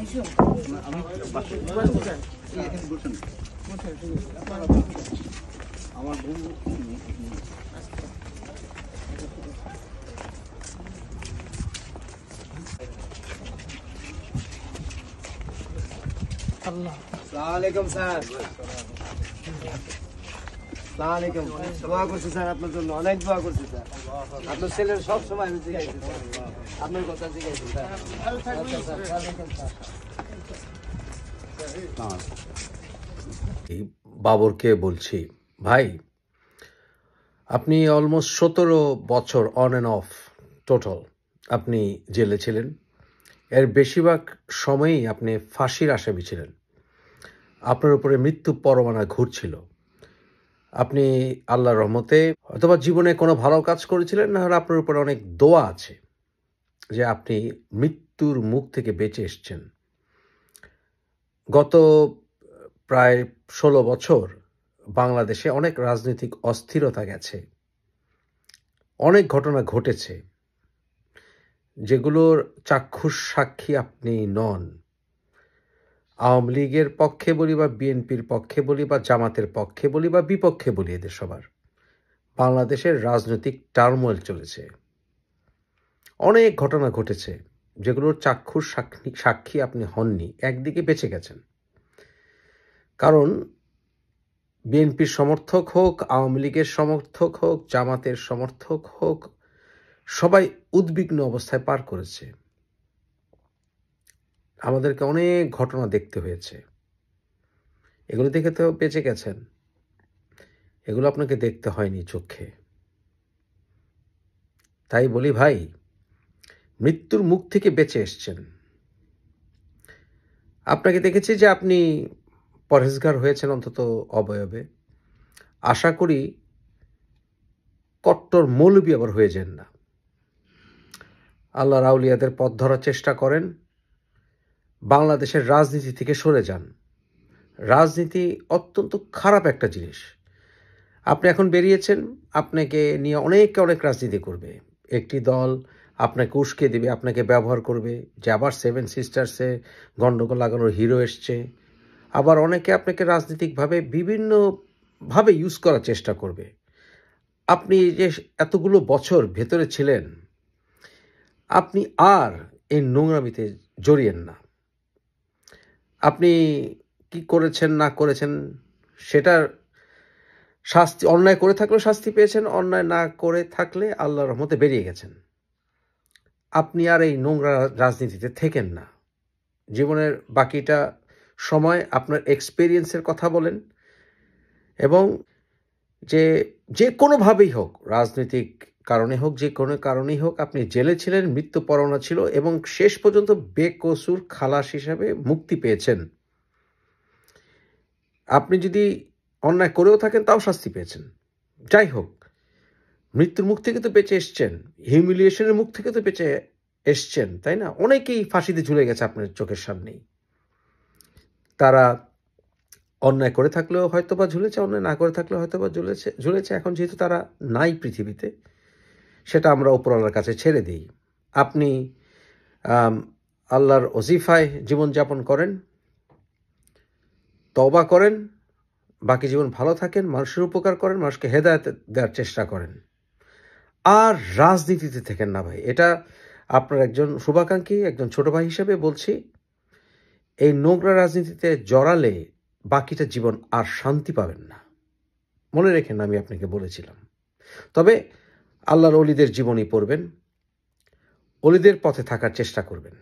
আসসালামাইকুম স্যার। আসসালামাইকুম। দোয়া করছি স্যার আপনার জন্য, অনেক দোয়া করছি স্যার। আপনার ছেলের সব সময় আমি জিজ্ঞাসি স্যার, আপনার কথা জিজ্ঞাসি স্যার। বাবরকে বলছি, ভাই আপনি অলমোস্ট 17 বছর অন অ্যান্ড অফ টোটাল আপনি জেলে ছিলেন। এর বেশিরভাগ সময়ই আপনি ফাঁসির আসামি ছিলেন। আপনার উপরে মৃত্যু পরোয়ানা ঘুরছিল। আপনি আল্লাহর রহমতে অথবা জীবনে কোনো ভালো কাজ করেছিলেন, না হলে আপনার উপরে অনেক দোয়া আছে যে আপনি মৃত্যুর মুখ থেকে বেঁচে এসছেন। গত প্রায় 16 বছর বাংলাদেশে অনেক রাজনৈতিক অস্থিরতা গেছে, অনেক ঘটনা ঘটেছে যেগুলোর চাক্ষুষ সাক্ষী আপনি নন। আওয়ামী লীগের পক্ষে বলি বা বিএনপির পক্ষে বলি বা জামাতের পক্ষে বলি বা বিপক্ষে বলি, এদের সবার বাংলাদেশের রাজনৈতিক টার্মোয়েল চলেছে, অনেক ঘটনা ঘটেছে যেগুলোর চাক্ষুষ সাক্ষী আপনি হননি। একদিকে বেঁচে গেছেন, কারণ বিএনপির সমর্থক হোক, আওয়ামী লীগের সমর্থক হোক, জামাতের সমর্থক হোক, সবাই উদ্বিগ্ন অবস্থায় পার করেছে। আমাদেরকে অনেক ঘটনা দেখতে হয়েছে, এগুলো দেখে তো বেঁচে গেছেন, এগুলো আপনাকে দেখতে হয়নি চোখে। তাই বলি ভাই, মৃত্যুর মুখ থেকে বেঁচে এসছেন। আপনাকে দেখেছি যে আপনি পরহেজগার হয়েছেন অন্তত অবয়বে। আশা করি কট্টর মৌলবি আবার হয়ে যান না। আল্লাহর আউলিয়াদের পথ ধরার চেষ্টা করেন, বাংলাদেশের রাজনীতি থেকে সরে যান। রাজনীতি অত্যন্ত খারাপ একটা জিনিস। আপনি এখন বেরিয়েছেন, আপনাকে নিয়ে অনেকে অনেক রাজনীতি করবে। একটি দল আপনাকে উস্কে দেবে, আপনাকে ব্যবহার করবে, যে আবার 7 সিস্টার্সে গণ্ডগোল লাগানোর হিরো এসছে। আবার অনেকে আপনাকে রাজনৈতিকভাবে বিভিন্নভাবে ইউজ করার চেষ্টা করবে। আপনি যে এতগুলো বছর ভেতরে ছিলেন, আপনি আর এই নোংরামিতে জড়িয়েন না। আপনি কি করেছেন না করেছেন সেটার শাস্তি, অন্যায় করে থাকলেও শাস্তি পেয়েছেন, অন্যায় না করে থাকলে আল্লাহর রহমতে বেরিয়ে গেছেন। আপনি আর এই নোংরা রাজনীতিতে থেকেন না। জীবনের বাকিটা সময় আপনার এক্সপেরিয়েন্সের কথা বলেন, এবং যে কোনোভাবেই হোক, রাজনৈতিক কারণে হোক, যে কোনো কারণেই হোক, আপনি জেলে ছিলেন, মৃত্যু পরোয়ানা ছিল, এবং শেষ পর্যন্ত বেকসুর খালাস হিসাবে মুক্তি পেয়েছেন। আপনি যদি অন্যায় করেও থাকেন তাও শাস্তি পেয়েছেন। যাই হোক, মৃত্যুর মুখ থেকে তো বেঁচে এসছেন, হিউমিলিয়েশনের মুখ থেকে তো বেঁচে এসছেন, তাই না? অনেকেই ফাঁসিতে ঝুলে গেছে আপনার চোখের সামনেই। তারা অন্যায় করে থাকলেও হয়তো বা ঝুলেছে, অন্যায় না করে থাকলেও হয়তো বা ঝুলেছে। এখন যেহেতু তারা নাই পৃথিবীতে, সেটা আমরা উপরওয়ালার কাছে ছেড়ে দিই। আপনি আল্লাহর ওজিফায় জীবনযাপন করেন, তওবা করেন, বাকি জীবন ভালো থাকেন, মানুষের উপকার করেন, মানুষকে হেদায়েত দেওয়ার চেষ্টা করেন, আর রাজনীতিতে থাকেন না ভাই। এটা আপনার একজন শুভাকাঙ্ক্ষী, একজন ছোট ভাই হিসেবে বলছি। এই নোংরা রাজনীতিতে জড়ালে বাকিটা জীবন আর শান্তি পাবেন না, মনে রেখেন, আমি আপনাকে বলেছিলাম। তবে আল্লাহর অলিদের জীবনী পড়বেন, অলিদের পথে থাকার চেষ্টা করবেন।